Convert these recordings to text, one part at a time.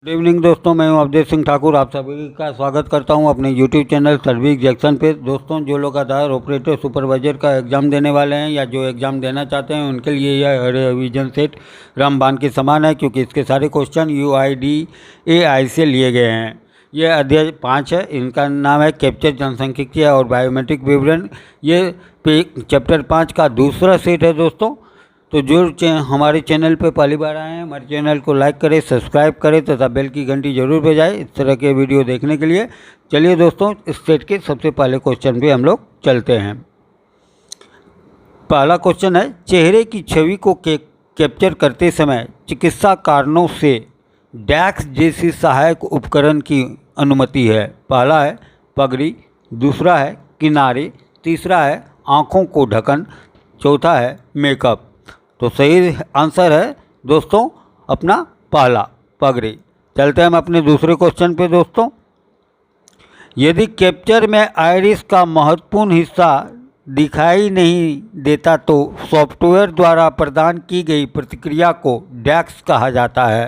Good evening दोस्तों, मैं हूं अवधेश सिंह ठाकुर। आप सभी का स्वागत करता हूं अपने यूट्यूब चैनल सर्विस जंक्शन पे। दोस्तों, जो लोग आधार ऑपरेटर सुपरवाइजर का एग्ज़ाम देने वाले हैं या जो एग्ज़ाम देना चाहते हैं, उनके लिए यह रिवीजन सेट रामबाण के समान है, क्योंकि इसके सारे क्वेश्चन UIDAI से लिए गए हैं। ये अध्याय 5 है, इनका नाम है कैप्चर जनसांख्यिकीय और बायोमेट्रिक विवरण। ये चैप्टर 5 का दूसरा सेट है दोस्तों। तो जो हमारे चैनल पे पहली बार आए हैं, हमारे चैनल को लाइक करें, सब्सक्राइब करें तथा बेल की घंटी जरूर बजाएं इस तरह के वीडियो देखने के लिए। चलिए दोस्तों, इस सेट के सबसे पहले क्वेश्चन पे हम लोग चलते हैं। पहला क्वेश्चन है, चेहरे की छवि को कैप्चर करते समय चिकित्सा कारणों से डैक्स जैसी सहायक उपकरण की अनुमति है। पहला है पगड़ी, दूसरा है किनारे, तीसरा है आँखों को ढकन, चौथा है मेकअप। तो सही आंसर है दोस्तों अपना पहला, पगड़ी। चलते हैं हम अपने दूसरे क्वेश्चन पे दोस्तों। यदि कैप्चर में आइरिस का महत्वपूर्ण हिस्सा दिखाई नहीं देता तो सॉफ्टवेयर द्वारा प्रदान की गई प्रतिक्रिया को डैक्स कहा जाता है।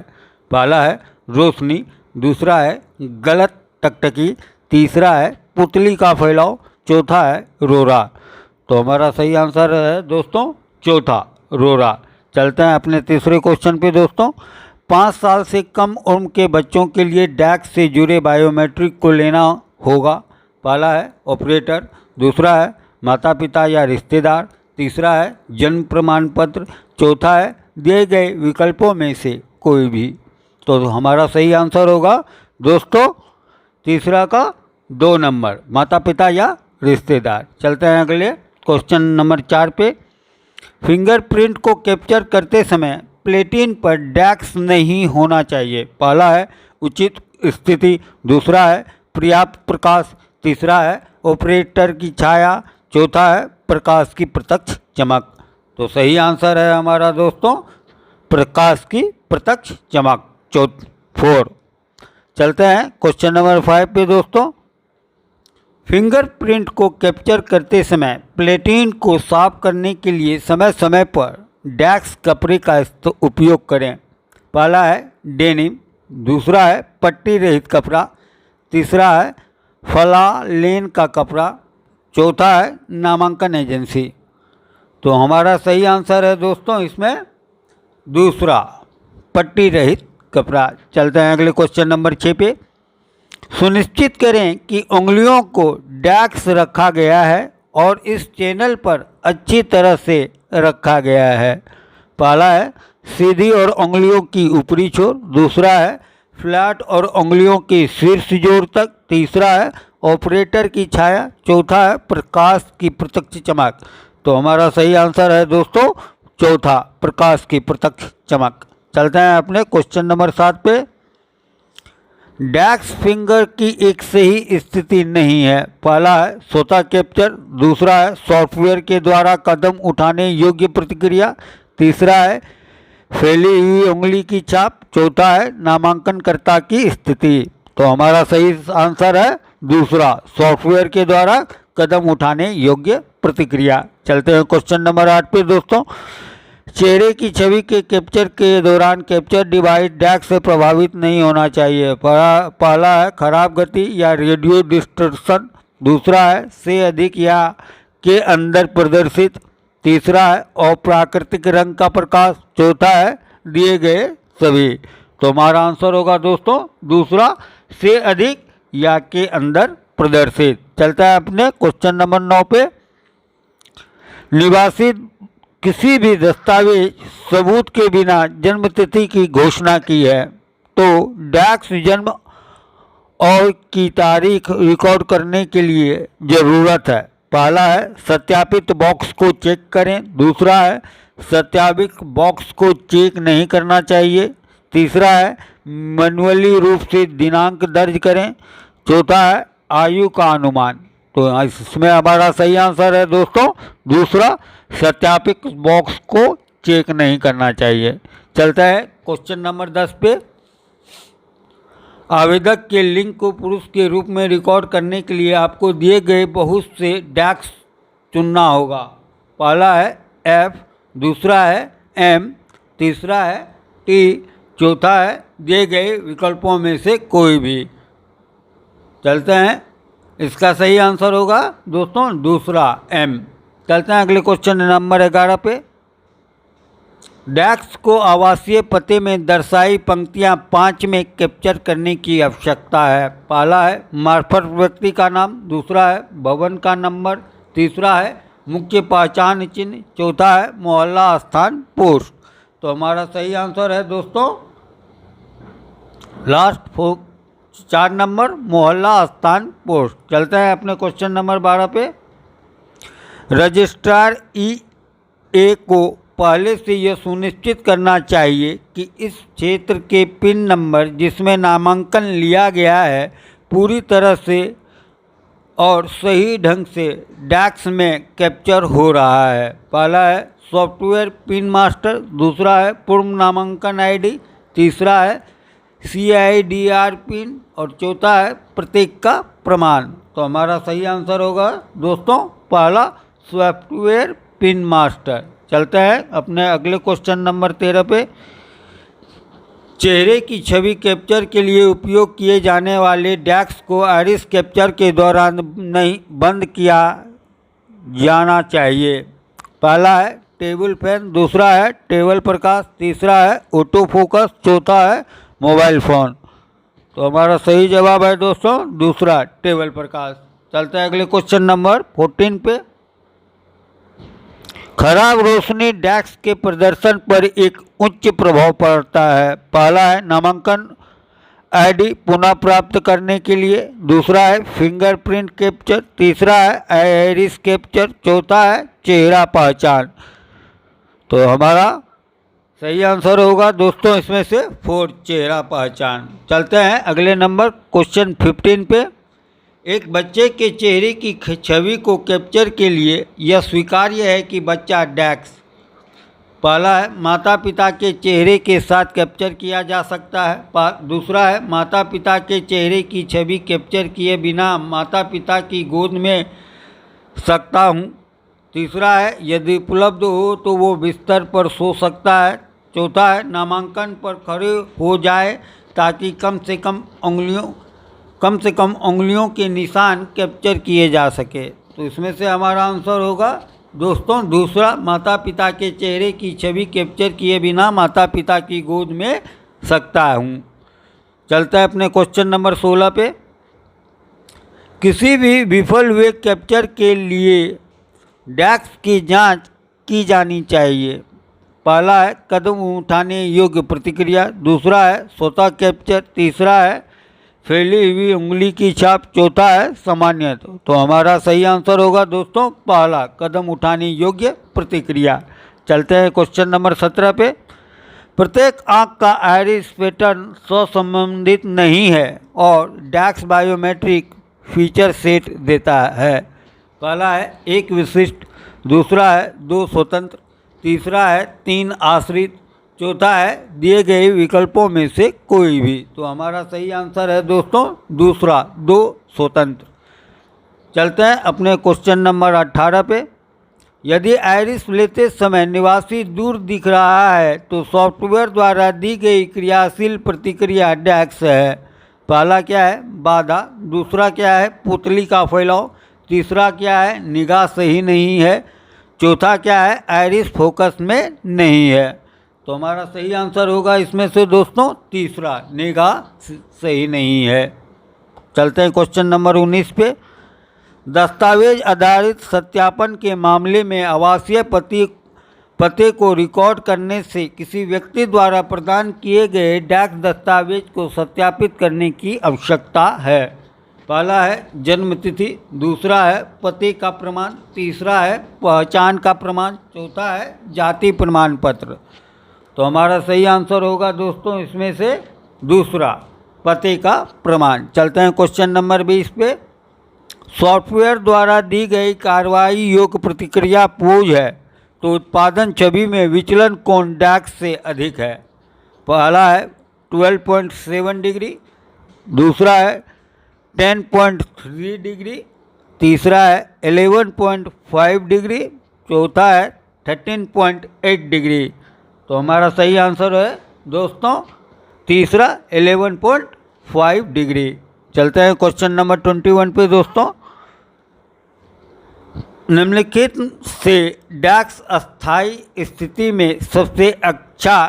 पहला है रोशनी, दूसरा है गलत टकटकी, तीसरा है पुतली का फैलाव, चौथा है रोरा। तो हमारा सही आंसर है दोस्तों चौथा, रोरा। चलते हैं अपने तीसरे क्वेश्चन पे दोस्तों। 5 साल से कम उम्र के बच्चों के लिए डैक्स से जुड़े बायोमेट्रिक को लेना होगा। पहला है ऑपरेटर, दूसरा है माता पिता या रिश्तेदार, तीसरा है जन्म प्रमाण पत्र, चौथा है दिए गए विकल्पों में से कोई भी। तो हमारा सही आंसर होगा दोस्तों तीसरा का 2 नंबर, माता पिता या रिश्तेदार। चलते हैं अगले क्वेश्चन नंबर 4 पे। फिंगरप्रिंट को कैप्चर करते समय प्लेटिन पर डैक्स नहीं होना चाहिए। पहला है उचित स्थिति, दूसरा है पर्याप्त प्रकाश, तीसरा है ऑपरेटर की छाया, चौथा है प्रकाश की प्रत्यक्ष चमक। तो सही आंसर है हमारा दोस्तों प्रकाश की प्रत्यक्ष चमक, 4। चलते हैं क्वेश्चन नंबर 5 पे दोस्तों। फिंगरप्रिंट को कैप्चर करते समय प्लेटिन को साफ करने के लिए समय समय पर डैक्स कपड़े का उपयोग करें। पहला है डेनिम, दूसरा है पट्टी रहित कपड़ा, तीसरा है फलालेन का कपड़ा, चौथा है नामांकन एजेंसी। तो हमारा सही आंसर है दोस्तों इसमें दूसरा, पट्टी रहित कपड़ा। चलते हैं अगले क्वेश्चन नंबर 6 पे। सुनिश्चित करें कि उंगलियों को डैक्स रखा गया है और इस चैनल पर अच्छी तरह से रखा गया है। पहला है सीधी और उंगलियों की ऊपरी छोर, दूसरा है फ्लैट और उंगलियों की शीर्ष जोड़ तक, तीसरा है ऑपरेटर की छाया, चौथा है प्रकाश की प्रत्यक्ष चमक। तो हमारा सही आंसर है दोस्तों चौथा, प्रकाश की प्रत्यक्ष चमक। चलते हैं अपने क्वेश्चन नंबर 7 पे। डैक्स फिंगर की एक सही स्थिति नहीं है। पहला है स्वतः कैप्चर, दूसरा है सॉफ्टवेयर के द्वारा कदम उठाने योग्य प्रतिक्रिया, तीसरा है फैली हुई उंगली की छाप, चौथा है नामांकनकर्ता की स्थिति। तो हमारा सही आंसर है दूसरा, सॉफ्टवेयर के द्वारा कदम उठाने योग्य प्रतिक्रिया। चलते हैं क्वेश्चन नंबर 8 पे दोस्तों। चेहरे की छवि के कैप्चर के दौरान कैप्चर डिवाइस डैक्स से प्रभावित नहीं होना चाहिए। पहला है खराब गति या रेडियो डिस्टर्शन, दूसरा है से अधिक या के अंदर प्रदर्शित, तीसरा है अप्राकृतिक रंग का प्रकाश, चौथा है दिए गए सभी। तो हमारा आंसर होगा दोस्तों दूसरा, से अधिक या के अंदर प्रदर्शित। चलता है अपने क्वेश्चन नंबर 9 पे। निवासी किसी भी दस्तावेज सबूत के बिना जन्म तिथि की घोषणा की है तो डैक्स जन्म और की तारीख रिकॉर्ड करने के लिए ज़रूरत है। पहला है सत्यापित बॉक्स को चेक करें, दूसरा है सत्यापित बॉक्स को चेक नहीं करना चाहिए, तीसरा है मैन्युअली रूप से दिनांक दर्ज करें, चौथा है आयु का अनुमान। तो इसमें हमारा सही आंसर है दोस्तों दूसरा, सत्यापित बॉक्स को चेक नहीं करना चाहिए। चलता है क्वेश्चन नंबर 10 पे। आवेदक के लिंग को पुरुष के रूप में रिकॉर्ड करने के लिए आपको दिए गए बहुत से डैक्स चुनना होगा। पहला है F, दूसरा है M, तीसरा है T, चौथा है दिए गए विकल्पों में से कोई भी। चलते हैं, इसका सही आंसर होगा दोस्तों दूसरा एम। चलते हैं अगले क्वेश्चन नंबर 11 पे। डैक्स को आवासीय पते में दर्शाई पंक्तियां 5 में कैप्चर करने की आवश्यकता है। पहला है मार्फत व्यक्ति का नाम, दूसरा है भवन का नंबर, तीसरा है मुख्य पहचान चिन्ह, चौथा है मोहल्ला स्थान पोस्ट। तो हमारा सही आंसर है दोस्तों लास्ट 4 नंबर मोहल्ला स्थान पोस्ट। चलते हैं अपने क्वेश्चन नंबर 12 पे। रजिस्ट्रार ई को पहले से यह सुनिश्चित करना चाहिए कि इस क्षेत्र के पिन नंबर जिसमें नामांकन लिया गया है पूरी तरह से और सही ढंग से डैक्स में कैप्चर हो रहा है। पहला है सॉफ्टवेयर पिन मास्टर, दूसरा है पूर्व नामांकन आईडी, तीसरा है CIDR पिन और चौथा है प्रतीक का प्रमाण। तो हमारा सही आंसर होगा दोस्तों पहला सॉफ्टवेयर पिन मास्टर। चलते हैं अपने अगले क्वेश्चन नंबर 13 पे। चेहरे की छवि कैप्चर के लिए उपयोग किए जाने वाले डैक्स को आइरिस कैप्चर के दौरान नहीं बंद किया जाना चाहिए। पहला है टेबल फैन, दूसरा है टेबल प्रकाश, तीसरा है ऑटो फोकस, चौथा है मोबाइल फ़ोन। तो हमारा सही जवाब है दोस्तों दूसरा टेबल प्रकाश। चलते हैं अगले क्वेश्चन नंबर 14 पे। खराब रोशनी डैक्स के प्रदर्शन पर एक उच्च प्रभाव पड़ता है। पहला है नामांकन आईडी पुनः प्राप्त करने के लिए, दूसरा है फिंगरप्रिंट कैप्चर, तीसरा है आइरिस कैप्चर, चौथा है चेहरा पहचान। तो हमारा सही आंसर होगा दोस्तों इसमें से 4 चेहरा पहचान। चलते हैं अगले नंबर क्वेश्चन 15 पे। एक बच्चे के चेहरे की छवि को कैप्चर के लिए यह स्वीकार्य है कि बच्चा डैक्स पहला है माता पिता के चेहरे के साथ कैप्चर किया जा सकता है, दूसरा है माता पिता के चेहरे की छवि कैप्चर किए बिना माता पिता की गोद में सकता हूँ, तीसरा है यदि उपलब्ध हो तो वो बिस्तर पर सो सकता है, चौथा है नामांकन पर खड़े हो जाए ताकि कम से कम उंगलियों के निशान कैप्चर किए जा सके। तो इसमें से हमारा आंसर होगा दोस्तों दूसरा माता पिता के चेहरे की छवि कैप्चर किए बिना माता पिता की गोद में सकता हूँ। चलता है अपने क्वेश्चन नंबर 16 पे। किसी भी विफल हुए कैप्चर के लिए डैक्स की जांच की जानी चाहिए। पहला है कदम उठाने योग्य प्रतिक्रिया, दूसरा है स्वतः कैप्चर, तीसरा है फैली हुई उंगली की छाप, चौथा है सामान्य। तो हमारा सही आंसर होगा दोस्तों पहला कदम उठाने योग्य प्रतिक्रिया। चलते हैं क्वेश्चन नंबर 17 पे। प्रत्येक आंख का आइरिस पैटर्न स्वसंबंधित नहीं है और डैक्स बायोमेट्रिक फीचर सेट देता है। पहला है एक विशिष्ट, दूसरा है 2 स्वतंत्र, तीसरा है 3 आश्रित, चौथा है दिए गए विकल्पों में से कोई भी। तो हमारा सही आंसर है दोस्तों दूसरा 2 स्वतंत्र। चलते हैं अपने क्वेश्चन नंबर 18 पे। यदि आइरिस लेते समय निवासी दूर दिख रहा है तो सॉफ्टवेयर द्वारा दी गई क्रियाशील प्रतिक्रिया डैक्स है। पहला क्या है बाधा, दूसरा क्या है पुतली का फैलाव, तीसरा क्या है निगाह सही नहीं है, चौथा क्या है आइरिस फोकस में नहीं है। तो हमारा सही आंसर होगा इसमें से दोस्तों तीसरा निगाह सही नहीं है। चलते हैं क्वेश्चन नंबर 19 पे। दस्तावेज आधारित सत्यापन के मामले में आवासीय पते को रिकॉर्ड करने से किसी व्यक्ति द्वारा प्रदान किए गए डैक्स दस्तावेज को सत्यापित करने की आवश्यकता है। पहला है जन्म तिथि, दूसरा है पते का प्रमाण, तीसरा है पहचान का प्रमाण, चौथा है जाति प्रमाण पत्र। तो हमारा सही आंसर होगा दोस्तों इसमें से दूसरा पते का प्रमाण। चलते हैं क्वेश्चन नंबर 20 पे। सॉफ्टवेयर द्वारा दी गई कार्रवाई योग्य प्रतिक्रिया पोज है तो उत्पादन छवि में विचलन कोण डैक्स से अधिक है। पहला है 12.7 डिग्री, दूसरा है 10.3 डिग्री, तीसरा है 11.5 डिग्री, चौथा है 13.8 डिग्री। तो हमारा सही आंसर है दोस्तों तीसरा 11.5 डिग्री। चलते हैं क्वेश्चन नंबर 21 पे दोस्तों। निम्नलिखित से डैक्स अस्थायी स्थिति में सबसे अच्छा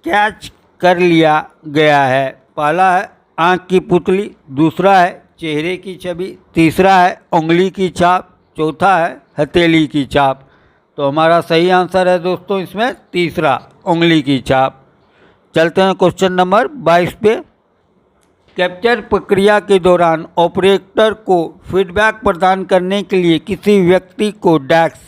कैच कर लिया गया है। पहला है आँख की पुतली, दूसरा है चेहरे की छवि, तीसरा है उंगली की छाप, चौथा है हथेली की छाप। तो हमारा सही आंसर है दोस्तों इसमें तीसरा, उंगली की छाप। चलते हैं क्वेश्चन नंबर 22 पे। कैप्चर प्रक्रिया के दौरान ऑपरेटर को फीडबैक प्रदान करने के लिए किसी व्यक्ति को डैक्स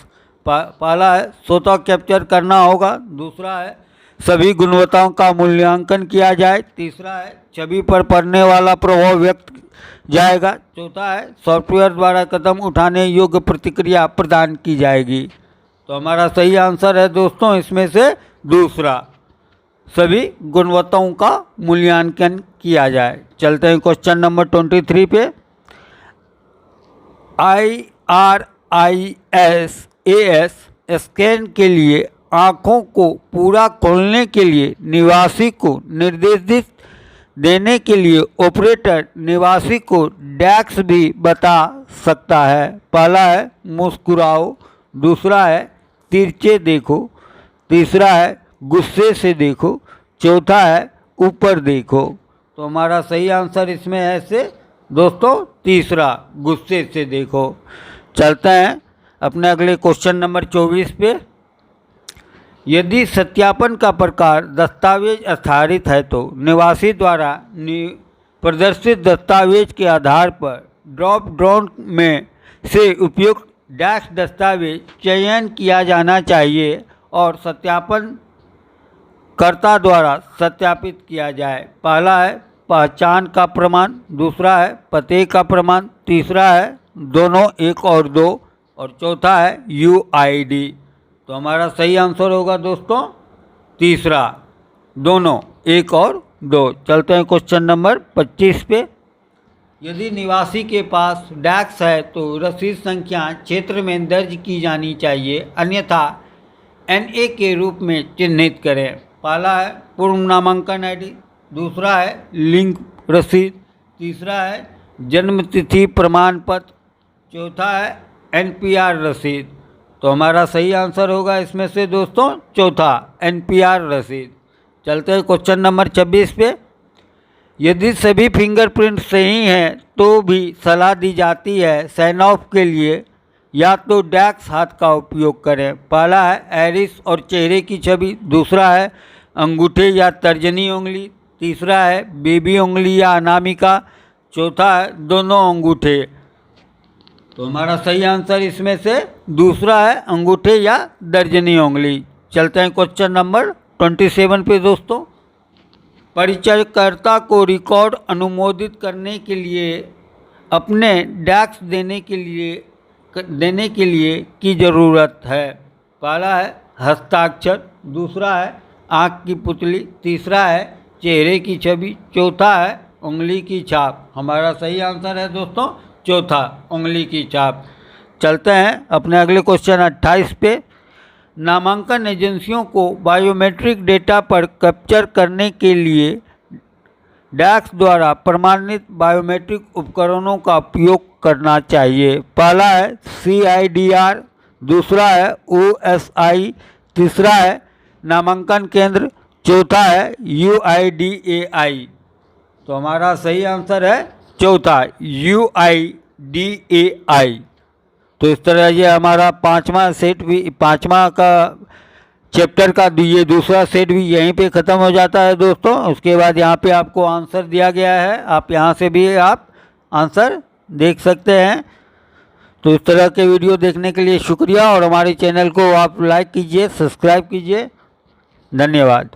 पहला है स्वतः कैप्चर करना होगा, दूसरा है सभी गुणवत्ताओं का मूल्यांकन किया जाए, तीसरा है छवि पर पड़ने वाला प्रभाव व्यक्त जाएगा, चौथा है सॉफ्टवेयर द्वारा कदम उठाने योग्य प्रतिक्रिया प्रदान की जाएगी। तो हमारा सही आंसर है दोस्तों इसमें से दूसरा, सभी गुणवत्ताओं का मूल्यांकन किया जाए। चलते हैं क्वेश्चन नंबर 23 पे। IRIS स्कैन के लिए आँखों को पूरा खोलने के लिए निवासी को निर्देश देने के लिए ऑपरेटर निवासी को डैक्स भी बता सकता है। पहला है मुस्कुराओ, दूसरा है तिरछे देखो, तीसरा है गुस्से से देखो, चौथा है ऊपर देखो। तो हमारा सही आंसर इसमें है से दोस्तों तीसरा, गुस्से से देखो। चलते हैं अपने अगले क्वेश्चन नंबर 24 पे। यदि सत्यापन का प्रकार दस्तावेज आधारित है तो निवासी द्वारा प्रदर्शित दस्तावेज के आधार पर ड्रॉप डाउन में से उपयुक्त डैक्स दस्तावेज चयन किया जाना चाहिए और सत्यापन कर्ता द्वारा सत्यापित किया जाए। पहला है पहचान का प्रमाण, दूसरा है पते का प्रमाण, तीसरा है दोनों 1 और 2 और चौथा है UID। तो हमारा सही आंसर होगा दोस्तों तीसरा, दोनों 1 और 2। चलते हैं क्वेश्चन नंबर 25 पे। यदि निवासी के पास डैक्स है तो रसीद संख्या क्षेत्र में दर्ज की जानी चाहिए, अन्यथा NA के रूप में चिन्हित करें। पहला है पूर्व नामांकन ID, दूसरा है लिंक रसीद, तीसरा है जन्मतिथि प्रमाण पत्र, चौथा है NPR रसीद। तो हमारा सही आंसर होगा इसमें से दोस्तों चौथा, NPR रसीद। चलते हैं क्वेश्चन नंबर 26 पे। यदि सभी फिंगरप्रिंट सही हैं तो भी सलाह दी जाती है साइन ऑफ के लिए या तो डैक्स हाथ का उपयोग करें। पहला है आइरिस और चेहरे की छवि, दूसरा है अंगूठे या तर्जनी उंगली, तीसरा है बेबी उंगली या अनामिका, चौथा है दोनों अंगूठे। तो हमारा सही आंसर इसमें से दूसरा है अंगूठे या तर्जनी उंगली। चलते हैं क्वेश्चन नंबर 27 पे दोस्तों। परिचयकर्ता को रिकॉर्ड अनुमोदित करने के लिए अपने डैक्स देने के लिए की ज़रूरत है। पहला है हस्ताक्षर, दूसरा है आँख की पुतली, तीसरा है चेहरे की छवि, चौथा है उंगली की छाप। हमारा सही आंसर है दोस्तों चौथा, उंगली की छाप। चलते हैं अपने अगले क्वेश्चन 28 पे। नामांकन एजेंसियों को बायोमेट्रिक डेटा पर कैप्चर करने के लिए डैक्स द्वारा प्रमाणित बायोमेट्रिक उपकरणों का उपयोग करना चाहिए। पहला है CIDR, दूसरा है OSI, तीसरा है नामांकन केंद्र, चौथा है UIDAI। तो हमारा सही आंसर है चौथा, UIDAI। तो इस तरह ये हमारा पाँचवा का चैप्टर का ये दूसरा सेट भी यहीं पे ख़त्म हो जाता है दोस्तों। उसके बाद यहाँ पे आपको आंसर दिया गया है, आप यहाँ से भी आप आंसर देख सकते हैं। तो इस तरह के वीडियो देखने के लिए शुक्रिया और हमारे चैनल को आप लाइक कीजिए, सब्सक्राइब कीजिए। धन्यवाद।